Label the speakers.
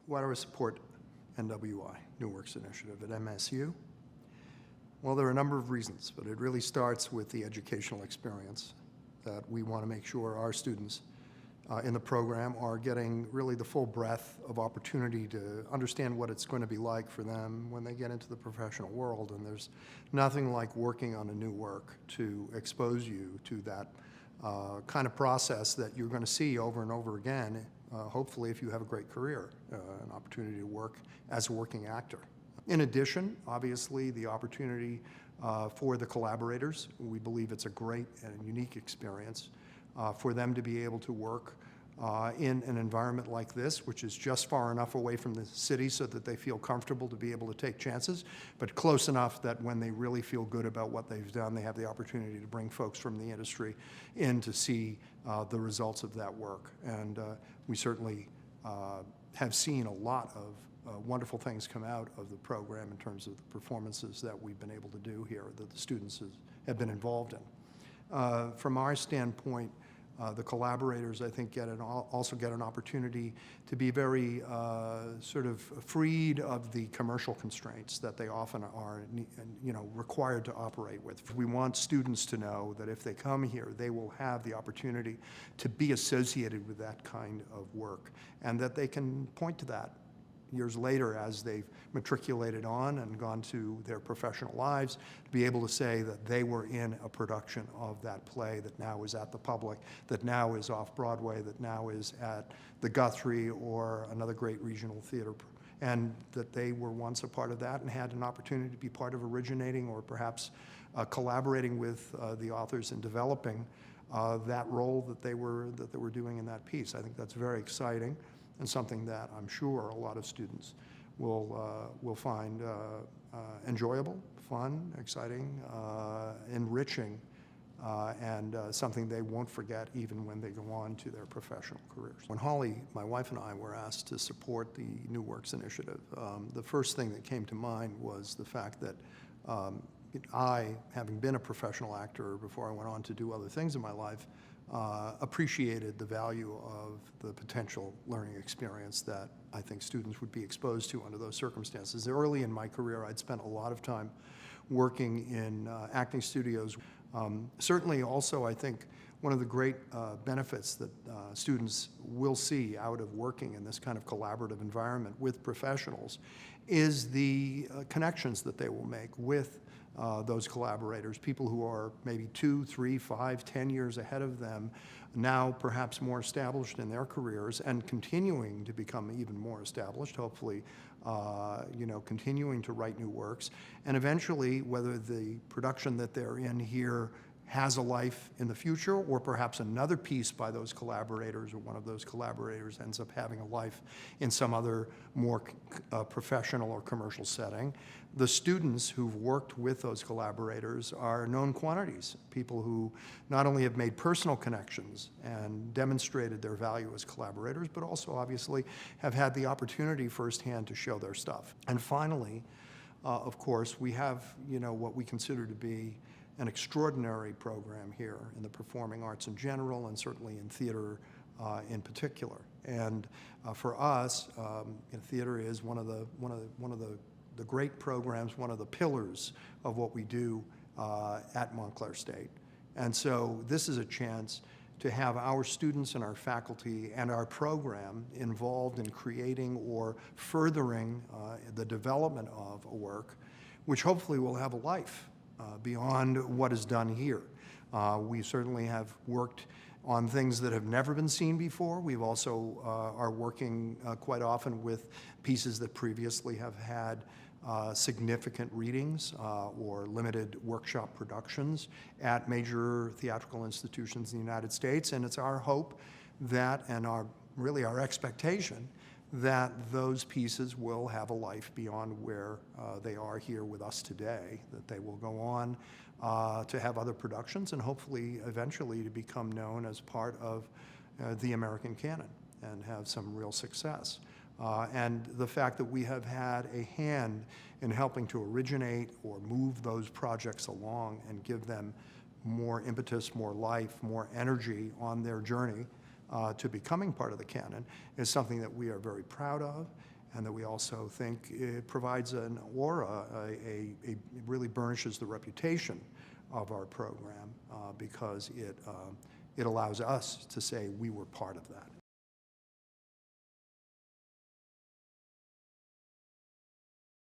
Speaker 1: Why do I support NWI, New Works Initiative, at MSU? Well, there are a number of reasons, but it really starts with the educational experience that we want to make sure our students in the program are getting really the full breadth of opportunity to understand what it's going to be like for them when they get into the professional world. And there's nothing like working on a new work to expose you to that kind of process that you're going to see over and over again, hopefully if you have a great career, an opportunity to work as a working actor. In addition, obviously, the opportunity for the collaborators. We believe it's a great and unique experience for them to be able to work in an environment like this, which is just far enough away from the city so that they feel comfortable to be able to take chances, but close enough that when they really feel good about what they've done, they have the opportunity to bring folks from the industry in to see the results of that work. And we certainly have seen a lot of wonderful things come out of the program in terms of the performances that we've been able to do here, that the students have been involved in. From our standpoint, the collaborators, I think, also get an opportunity to be very sort of freed of the commercial constraints that they often are, required to operate with. We want students to know that if they come here, they will have the opportunity to be associated with that kind of work, and that they can point to that years later as they've matriculated on and gone to their professional lives, to be able to say that they were in a production of that play that now is at the Public, that now is off Broadway, that now is at the Guthrie or another great regional theater, and that they were once a part of that and had an opportunity to be part of originating or perhaps collaborating with the authors in developing that role that they were doing in that piece. I think that's very exciting, and something that I'm sure a lot of students will find enjoyable, fun, exciting, enriching, and something they won't forget even when they go on to their professional careers. When Holly, my wife, and I were asked to support the New Works Initiative, the first thing that came to mind was the fact that I, having been a professional actor before I went on to do other things in my life, appreciated the value of the potential learning experience that I think students would be exposed to under those circumstances. Early in my career, I'd spent a lot of time working in acting studios. Certainly also, I think, one of the great benefits that students will see out of working in this kind of collaborative environment with professionals is the connections that they will make with those collaborators, people who are maybe 2, 3, 5, 10 years ahead of them, now perhaps more established in their careers and continuing to become even more established, hopefully, continuing to write new works. And eventually, whether the production that they're in here has a life in the future, or perhaps another piece by those collaborators or one of those collaborators ends up having a life in some other more professional or commercial setting. The students who've worked with those collaborators are known quantities, people who not only have made personal connections and demonstrated their value as collaborators, but also obviously have had the opportunity firsthand to show their stuff. And finally, of course, we have what we consider to be an extraordinary program here in the performing arts in general, and certainly in theater in particular. And for us, theater is one of the great programs, one of the pillars of what we do at Montclair State. And so this is a chance to have our students and our faculty and our program involved in creating or furthering the development of a work, which hopefully will have a life beyond what is done here. We certainly have worked on things that have never been seen before. We've also are working quite often with pieces that previously have had significant readings or limited workshop productions at major theatrical institutions in the United States. And it's our hope that, and really our expectation, that those pieces will have a life beyond where they are here with us today, that they will go on to have other productions and hopefully eventually to become known as part of the American canon and have some real success. And the fact that we have had a hand in helping to originate or move those projects along and give them more impetus, more life, more energy on their journey to becoming part of the canon is something that we are very proud of and that we also think it provides an aura, it really burnishes the reputation of our program because it allows us to say we were part of that.